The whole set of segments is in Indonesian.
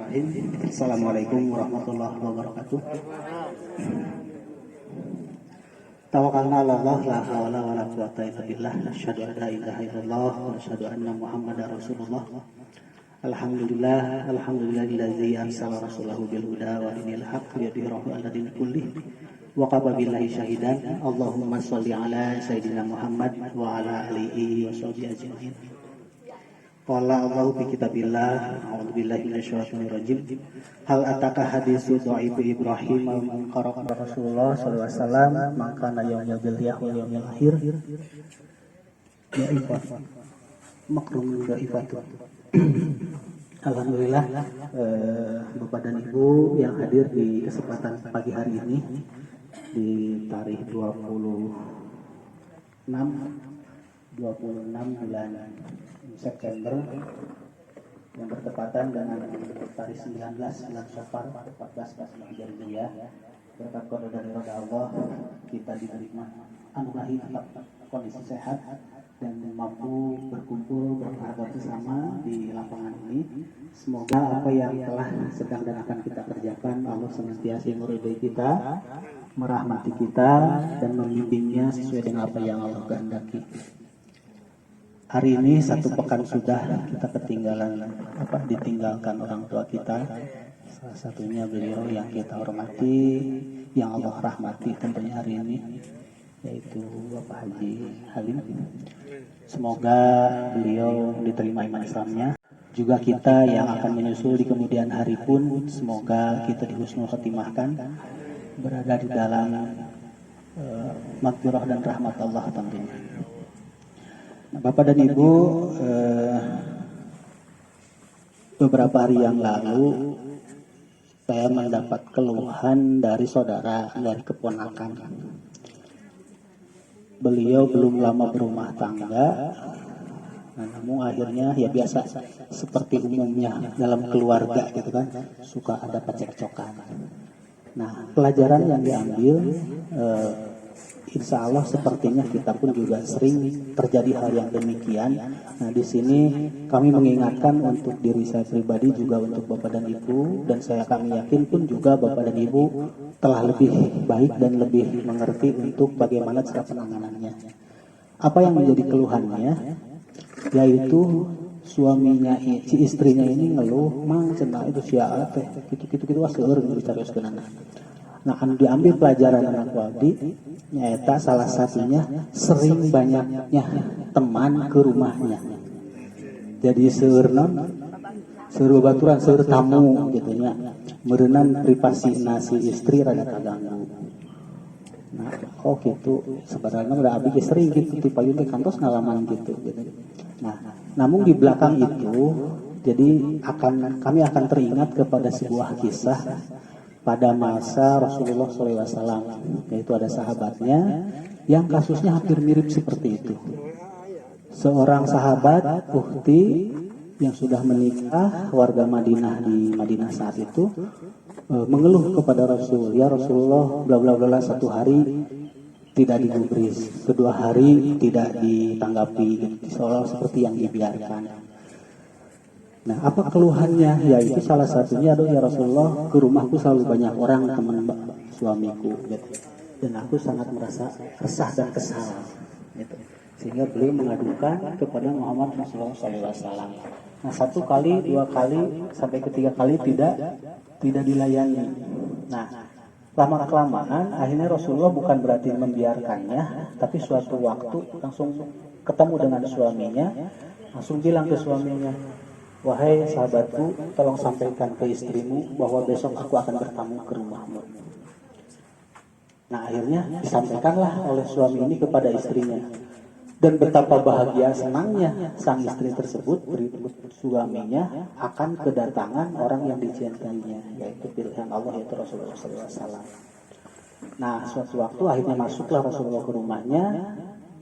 Bismillahirrahmanirrahim. Assalamualaikum warahmatullahi wabarakatuh. Tawakkalna 'ala Allah la haula wala quwwata illa billah. Asyhadu an la ilaha illallah wa asyhadu anna Muhammadar Rasulullah. Alhamdulillahillazi arsala rasulahu bil huda wa dinil haqq liyudhhirahu 'ala dini kullih wa kafa billahi syahidan. Allahumma shalli 'ala sayyidina Muhammad wa 'ala alihi wa sahbihi ajmain. Qala Allahu fi kitabillah, a'udzubillahi minasyaitonir rajim. Hal ataka hadisu dhaif Ibrahim man qara'a Rasulullah sallallahu alaihi wasallam maka na yaumil biliyah wal yaumil akhir. Ya ifat. Makrum dhaifatu. Alhamdulillah Bapak dan Ibu yang hadir di kesempatan pagi hari ini di tarikh 26 bulan September yang bertepatan dengan tarikh 19 bulan Syawal 14 Hijriah. Berkat qada dari roda Allah kita diberi anugerahi tetap kondisi sehat dan mampu berkumpul berbahagia bersama di lapangan ini. Semoga apa yang telah sedang dan akan kita kerjakan Allah senantiasa meridai kita, merahmati kita dan membimbingnya sesuai dengan apa yang Allah kehendaki. Hari ini satu pekan sudah kita ditinggalkan orang tua kita. Salah satunya beliau yang kita hormati, yang Allah rahmati tentunya hari ini, yaitu Bapak Haji Halim. Semoga beliau diterima iman Islamnya. Juga kita yang akan menyusul di kemudian hari pun semoga kita dihusnul khotimahkan, berada di dalam maghfirah dan rahmat Allah tentunya. Bapak dan Ibu, beberapa hari yang lalu saya mendapat keluhan dari saudara, dari keponakan. Beliau belum lama berumah tangga, namun akhirnya ya biasa seperti umumnya dalam keluarga gitu kan, suka ada pecekcokan. Nah, pelajaran yang diambil insya Allah sepertinya kita pun juga sering terjadi hal yang demikian. Nah, di sini kami mengingatkan untuk diri saya pribadi, juga untuk Bapak dan Ibu, dan kami yakin pun juga Bapak dan Ibu telah lebih baik dan lebih mengerti untuk bagaimana cara penanganannya. Apa yang menjadi keluhannya, yaitu suaminya, si istrinya ini ngeluh, mang cenah itu sia teh gitu aseur bicara sebenarnya. Nah, diambil pelajaran anak wadi, nyata salah satunya sering banyaknya teman ke rumahnya. Jadi seur baturan, seur tamu gitu nya. Meureunnan privasi nasi istri rada kaganggu. Nah, gitu. Sebenarnya udah abdi sering gitu ti payun teh kantos ngalaman gitu. Nah, namun di belakang itu jadi kami akan teringat kepada sebuah kisah pada masa Rasulullah SAW, yaitu ada sahabatnya yang kasusnya hampir mirip seperti itu. Seorang sahabat Uhti yang sudah menikah, warga Madinah di Madinah saat itu, mengeluh kepada Rasul, ya Rasulullah, bla bla bla, satu hari tidak digubris, kedua hari tidak ditanggapi, seolah seperti yang dibiarkan. Nah, apa keluhannya? Yaitu salah satunya, aduh ya Rasulullah, ke rumahku selalu banyak orang teman suamiku, gitu. Dan aku sangat merasa resah dan kesal, gitu. Sehingga beliau mengadukan kepada Muhammad Rasulullah SAW. Nah, satu kali, dua kali, sampai ketiga kali tidak dilayani. Nah, lama-kelamaan akhirnya Rasulullah bukan berarti membiarkannya, tapi suatu waktu langsung ketemu dengan suaminya, langsung bilang ke suaminya, wahai sahabatku, tolong sampaikan ke istrimu bahwa besok aku akan bertamu ke rumahmu. Nah, akhirnya disampaikanlah oleh suami ini kepada istrinya. Dan betapa bahagia senangnya sang istri tersebut berikut suaminya akan kedatangan orang yang dicintainya, yaitu pilihan Allah, yaitu Rasulullah SAW. Nah, suatu waktu akhirnya masuklah Rasulullah ke rumahnya.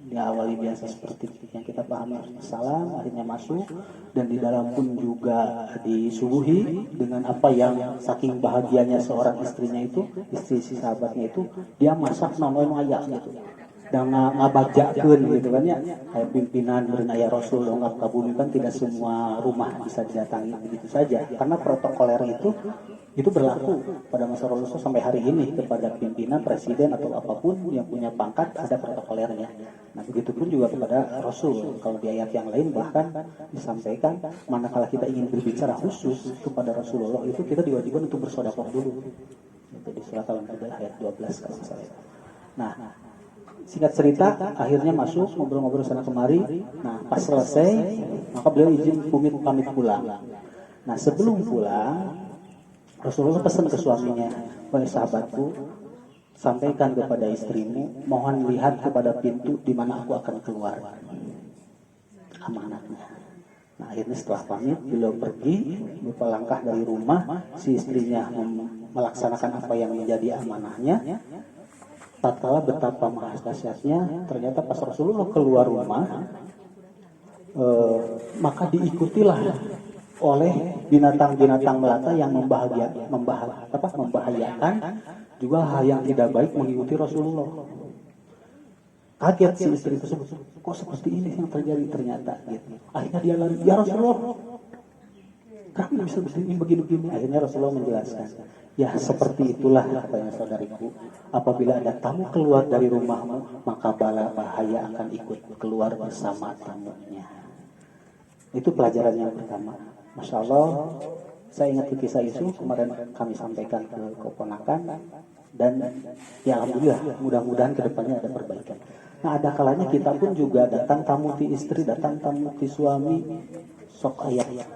Diawali biasa seperti yang kita pahami, salam, akhirnya masuk, dan di dalam pun juga disuguhi dengan apa yang saking bahagianya seorang istrinya itu, istri si sahabatnya itu, dia masak namanya ayak gitu. dan ngabajakeun gitu kan ya, kayak pimpinan beureun aya Rasul dongkap ka bumi kan tidak semua rumah bisa didatangi begitu saja, karena protokoler itu berlaku pada masa Rasul sampai hari ini kepada pimpinan, presiden atau apapun yang punya pangkat ada protokolernya. Nah begitupun juga kepada Rasul. Kalau di ayat yang lain bahkan disampaikan manakala kita ingin berbicara khusus kepada Rasulullah itu kita diwajibkan untuk bersedekah dulu. Itu di surat Al-Anbiya ayat 12 kalau salah. Nah, singkat cerita akhirnya masuk ngobrol-ngobrol sana kemari. Nah pas selesai maka beliau izin pamit pulang. Nah sebelum pulang Rasulullah pesan ke suaminya, wahai sahabatku, sampaikan kepada istrimu, mohon lihat kepada pintu di mana aku akan keluar. Amanatnya. Nah akhirnya setelah pamit, beliau pergi, beberapa langkah dari rumah, si istrinya melaksanakan apa yang menjadi amanahnya. Tatkala betapa dahsyatnya, ternyata pas Rasulullah keluar rumah, maka diikutilah oleh binatang-binatang melata yang membahayakan juga hal yang tidak baik mengikuti Rasulullah. Kaget si istri tersebut, kok seperti ini yang terjadi ternyata gitu. Akhirnya dia lari, ya Rasulullah, kamu bisa begini-begini. Akhirnya Rasulullah menjelaskan, ya seperti itulah katanya saudariku, apabila ada tamu keluar dari rumahmu maka bala bahaya akan ikut keluar bersama tamunya. Itu pelajaran yang pertama. Masya Allah, saya ingat kisah itu kemarin kami sampaikan ke keponakan dan ya alhamdulillah mudah-mudahan kedepannya ada perbaikan. Nah ada kalanya kita pun juga datang tamu ti istri, datang tamu ti suami, sok ayat ya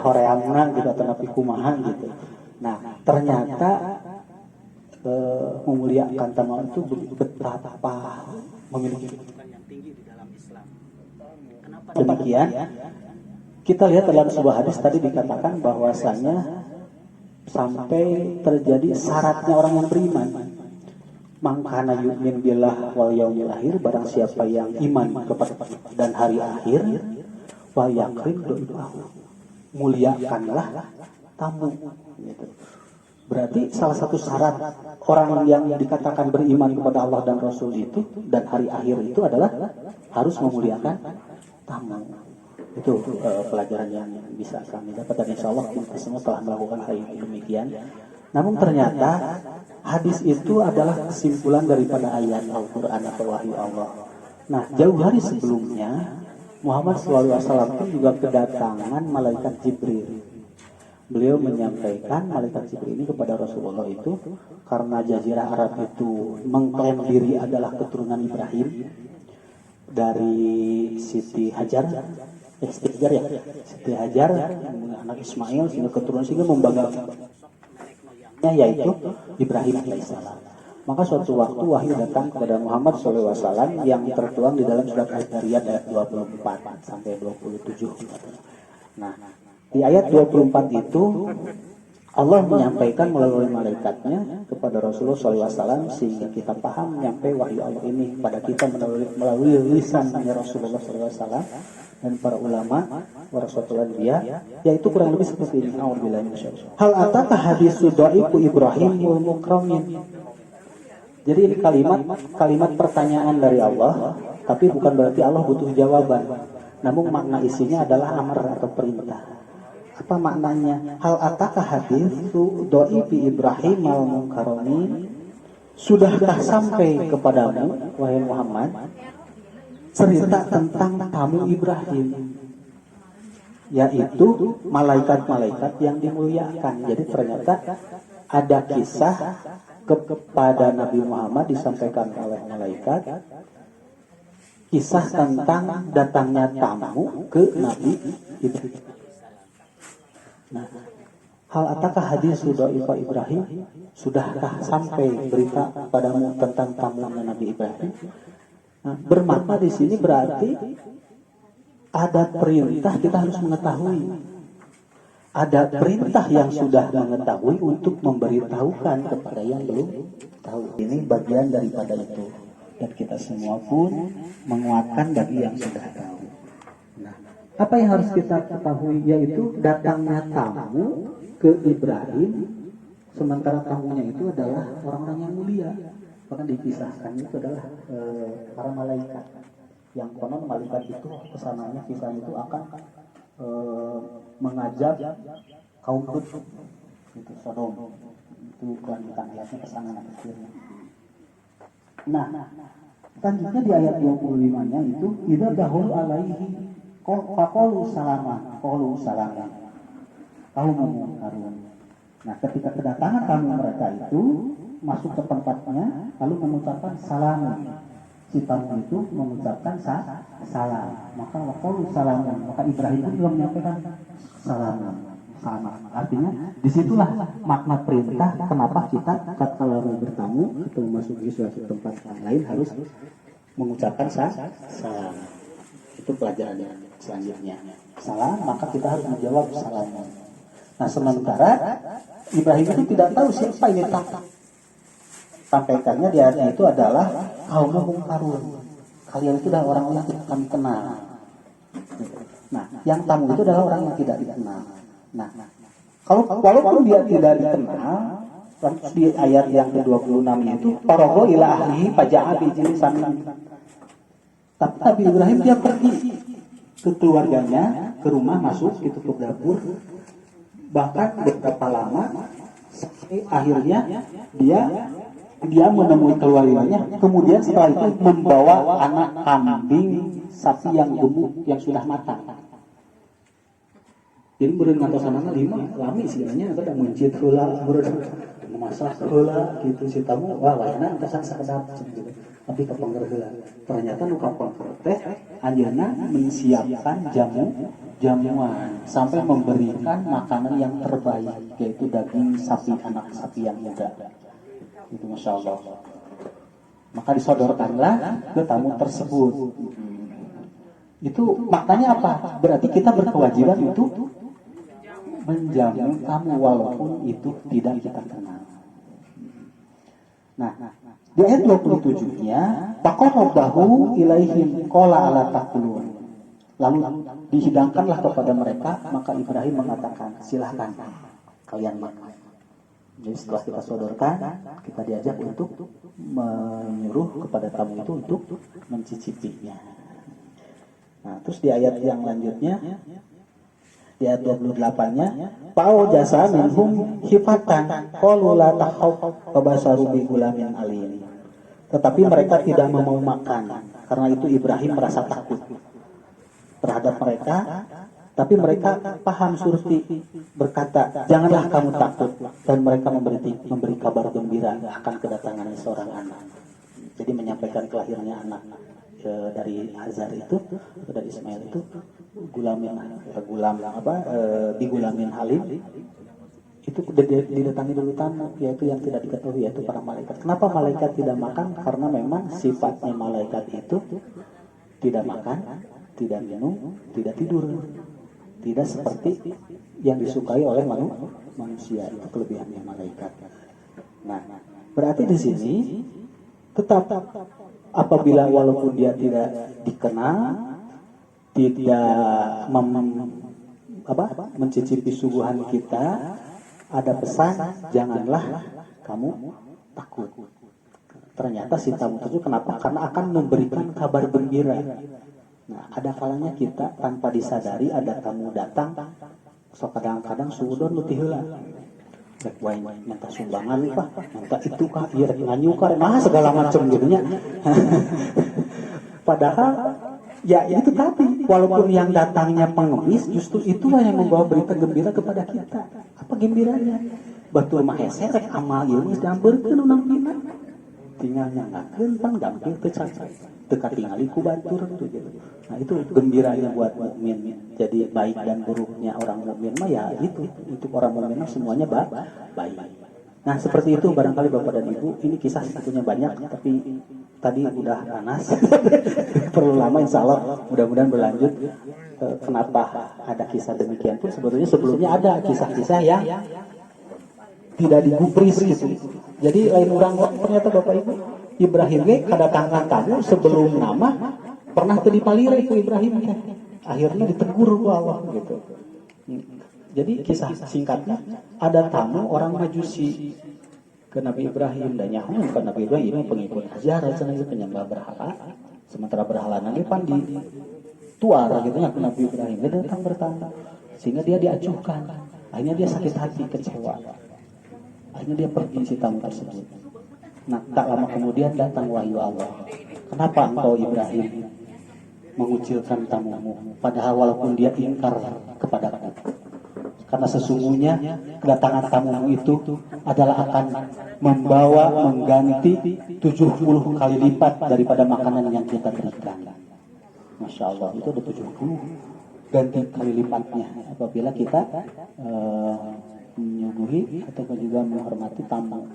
horeamna gitu atau napi kumaha gitu. Nah ternyata memuliakan tamu itu betapa memiliki kedudukan yang tinggi di dalam Islam. Kenapa demikian? Kita lihat dalam sebuah hadis tadi dikatakan bahwasanya sampai terjadi syaratnya orang yang beriman. Mangkana yu'min billah wal yaumil akhir, barang siapa yang iman kepada dan hari akhir, wa yakrim do'ahu, muliakanlah tamu gitu. Berarti salah satu syarat orang yang dikatakan beriman kepada Allah dan Rasul itu dan hari akhir itu adalah harus memuliakan tamu. Itu pelajaran yang bisa kami dapat dan insya Allah kita semua telah melakukan hal yang demikian. Namun ternyata hadis itu adalah kesimpulan daripada ayat Al-Quran atau wahyu Allah. Nah jauh hari sebelumnya Muhammad SAW pun juga kedatangan malaikat Jibril. Beliau menyampaikan malaikat Jibril ini kepada Rasulullah itu karena Jazirah Arab itu mengklaim diri adalah keturunan Ibrahim dari Siti Hajar. Siti Hajar anak Ismail sehingga keturunan sehingga membanggakan yaitu Ibrahim alaihissalam. Maka suatu waktu wahyu datang kepada Muhammad SAW yang tertuang di dalam surat Al-Zariyat ayat 24 sampai 27. Nah di ayat 24 itu Allah menyampaikan melalui malaikatnya kepada Rasulullah SAW sehingga kita paham nyampe wahyu Allah ini pada kita melalui lisannya Rasulullah SAW dan para ulama warasatul anbiya, yaitu kurang lebih seperti ini. Hal ataka hadisu dhaifu Ibrahim wal mukramin. Jadi ini kalimat pertanyaan dari Allah, tapi bukan berarti Allah butuh jawaban. Namun makna isinya adalah amar atau perintah. Apa maknanya? Hal ataka hadisu dhaifi Ibrahim wal mukramin. Sudahkah sampai kepadamu wahai Muhammad cerita tentang tamu Ibrahim, yaitu malaikat-malaikat yang dimuliakan. Jadi ternyata ada kisah kepada Nabi Muhammad disampaikan oleh malaikat, kisah tentang datangnya tamu ke Nabi Ibrahim. Nah, hal ataka hadis sudah Ibrahim, sudahkah sampai berita padamu tentang tamunya Nabi Ibrahim? Nah, bermakna di sini berarti ada perintah kita harus mengetahui. Ada perintah yang sudah mengetahui untuk memberitahukan kepada yang belum tahu. Ini bagian daripada itu. Dan kita semua pun menguatkan bagi yang sudah tahu. Nah, apa yang harus kita ketahui yaitu datangnya tamu ke Ibrahim, sementara tamunya itu adalah orang-orang yang mulia. Bahkan dikisahkan itu adalah para malaikat yang konon malaikat itu kesananya kisahnya itu akan mengajak kaum Lut itu Sodom itu kelanjutan ayatnya kesana akhirnya. Nah, selanjutnya di ayat 25-nya itu idza dahulu alaihi faqulu salama kaum Harun. Nah, ketika kedatangan kamu mereka itu masuk ke tempatnya lalu mengucapkan salam. Si tamu itu mengucapkan salam. Maka waqulu salam. Maka Ibrahim itu juga menyampaikan salam. Sama. Artinya disitulah makna perintah kenapa kita kalau bertamu atau memasuki suatu tempat yang lain harus mengucapkan salam. Itu pelajaran selanjutnya. Salam, maka kita harus menjawab salam. Nah, sementara Ibrahim itu tidak tahu siapa ini sampaikannya di ayatnya itu adalah kaum Harun. Kalian itu adalah orang yang kami kenal. Nah, yang tamu itu adalah orang yang tidak dikenal. Nah, kalau walaupun dia tidak dikenal, di ayat yang ke-26 itu parago ila ahlihi faja'a bi jilisan. Tapi Ibrahim dia pergi ke keluarganya, ke rumah, masuk gitu ke dapur. Bahkan beberapa lama sampai akhirnya dia menemui keluarganya, kemudian setelah itu membawa anak kambing sapi yang gemuk yang sudah matang. Jadi beureun ngantosana 5 lami sigana kada mencit heula beureun memasak heula gitu si tamu wah wayana angkasan sakedap gitu. Tapi kapangger heula. Ternyata nu kapangger teh anjeunna menyiapkan jamuan sampai memberikan makanan yang terbaik yaitu daging sapi anak sapi yang muda. Itu Masya Allah. Maka disodorkanlah ke tamu tersebut. Itu maknanya apa? Berarti kita berkewajiban untuk menjamu tamu walaupun itu tidak kita kenal. Nah, di ayat 27-nya, faqarrabahu ilaihim qala ala taqulun. Lalu dihidangkanlah kepada mereka, maka Ibrahim mengatakan, silahkan kalian makan. Jadi setelah kita sodorkan, kita diajak untuk menyuruh kepada tamu itu untuk mencicipinya. Nah, terus di ayat yang lanjutnya, di ayat 28-nya, Pau jasa minhum hifatan qalu la takhaf fabasaru bi gulamin alim. Tetapi mereka tidak mau makan karena itu Ibrahim merasa takut terhadap mereka, tapi mereka paham surti berkata, janganlah kamu takut, dan mereka memberi kabar gembira akan kedatangan seorang anak. Jadi menyampaikan kelahirannya anak dari Hazar itu atau dari Ismail itu di gulamin halim itu didatangi dulu tamu yaitu yang tidak diketahui yaitu para malaikat. Kenapa malaikat tidak makan? Karena memang sifatnya malaikat itu tidak makan, tidak minum, tidak tidur, tidak seperti yang disukai oleh manusia. Itu kelebihannya malaikat. Nah, berarti di sini tetap apabila walaupun dia tidak dikenal, tidak mencicipi suguhan kita, ada pesan, janganlah kamu takut. Ternyata si tamu itu kenapa? Karena akan memberikan kabar gembira. Nah, ada kalanya kita tanpa disadari ada tamu datang, so kadang-kadang suudon lutih heula. Rek wae minta sumbangan Pak, minta itu Kak, ieu rek nganyukar, nah segala macam gitunya. Padahal ya itu tadi, walaupun yang datangnya pengemis, justru itulah yang membawa berita gembira kepada kita. Apa gembiranya? Batur mah hese rek amal ieu geus diambeurkeun unampina. Tinggal nyangakeun pangdampil teu cacat. Teu katingali ku batur gitu. Nah, itu gembiranya buat mukmin. Jadi baik dan buruknya orang mukmin mah ya itu. Untuk orang mukmin semuanya baik. Nah, seperti itu barangkali Bapak dan Ibu, ini kisah sebetulnya banyak tapi tadi udah panas. Perlu lama insyaallah mudah-mudahan berlanjut. Kenapa ada kisah demikian pun sebetulnya sebelumnya ada kisah-kisah yang tidak digubris gitu. Jadi lain orang ternyata Bapak Ibu Ibrahim kedatangan tamu sebelum nama pernah teu dipalire ku Ibrahim teh. Akhirnya ditegur ku Allah gitu. Jadi kisah singkatnya ada tamu orang Majusi ke Nabi Ibrahim dan nyaho bukan Nabi Ibrahim pengikut Hajar cenah penyembah berhala. Sementara berhala nanti pandi tuar gitu nya ke Nabi Ibrahim dia datang bertanda sehingga dia diacuhkan. Akhirnya dia sakit hati, kecewa. Akhirnya dia pergi si tamu tersebut. Nah, tak lama kemudian datang wahyu Allah. Kenapa engkau Ibrahim mengucilkan tamumu? Padahal walaupun dia ingkar kepadaku. Karena sesungguhnya kedatangan tamumu itu adalah akan mengganti 70 kali lipat daripada makanan yang kita berikan. Masya Allah, itu ada 70 ganti kali lipatnya apabila kita menyuguhi atau juga menghormati tamu.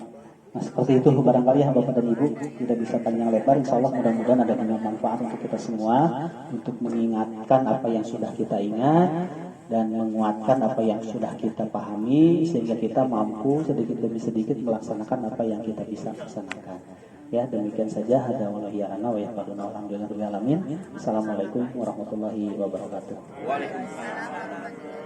Nah seperti itu barangkali ya Bapak dan Ibu tidak bisa panjang lebar. Insya Allah mudah-mudahan ada banyak manfaat untuk kita semua untuk mengingatkan apa yang sudah kita ingat dan menguatkan apa yang sudah kita pahami sehingga kita mampu sedikit demi sedikit melaksanakan apa yang kita bisa laksanakan. Ya demikian saja. Hada wallahi a'lam wa yaquluna alhamdulillahirabbil alamin. Assalamualaikum warahmatullahi wabarakatuh. Waalaikumsalam.